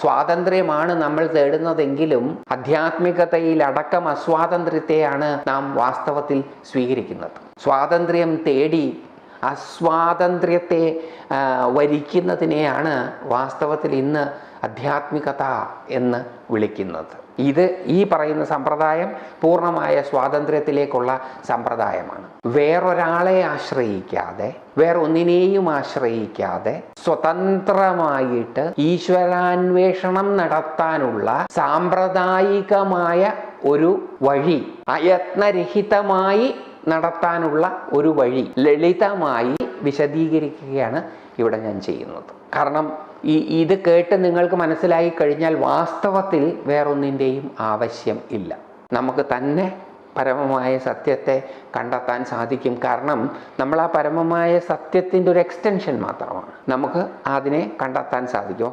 സ്വാതന്ത്ര്യമാണ് നമ്മൾ തേടുന്നതെങ്കിലും ആധ്യാത്മികതയിൽ അടക്കം അസ്വാതന്ത്ര്യത്തെയാണ് നാം വാസ്തവത്തിൽ സ്വീകരിക്കുന്നത്. സ്വാതന്ത്ര്യം തേടി അസ്വാതന്ത്ര്യത്തെ വരിക്കുന്നതിനെയാണ് വാസ്തവത്തിൽ ഇന്ന് ആധ്യാത്മികത എന്ന് വിളിക്കുന്നത്. ഇത് ഈ പറയുന്ന സമ്പ്രദായം പൂർണ്ണമായ സ്വാതന്ത്ര്യത്തിലേക്കുള്ള സമ്പ്രദായമാണ്. വേറൊരാളെ ആശ്രയിക്കാതെ, വേറൊന്നിനെയും ആശ്രയിക്കാതെ സ്വതന്ത്രമായിട്ട് ഈശ്വരാന്വേഷണം നടത്താനുള്ള സാമ്പ്രദായികമായ ഒരു വഴി, അയത്നരഹിതമായി നടത്താനുള്ള ഒരു വഴി ലളിതമായി വിശദീകരിക്കുകയാണ് ഇവിടെ ഞാൻ ചെയ്യുന്നത്. കാരണം ഇത് കേട്ട് നിങ്ങൾക്ക് മനസ്സിലായി കഴിഞ്ഞാൽ വാസ്തവത്തിൽ വേറൊന്നിൻ്റെയും ആവശ്യം ഇല്ല. നമുക്ക് തന്നെ പരമമായ സത്യത്തെ കണ്ടെത്താൻ സാധിക്കും. കാരണം നമ്മൾ ആ പരമമായ സത്യത്തിൻ്റെ ഒരു എക്സ്റ്റൻഷൻ മാത്രമാണ്. നമുക്ക് അതിനെ കണ്ടെത്താൻ സാധിക്കും.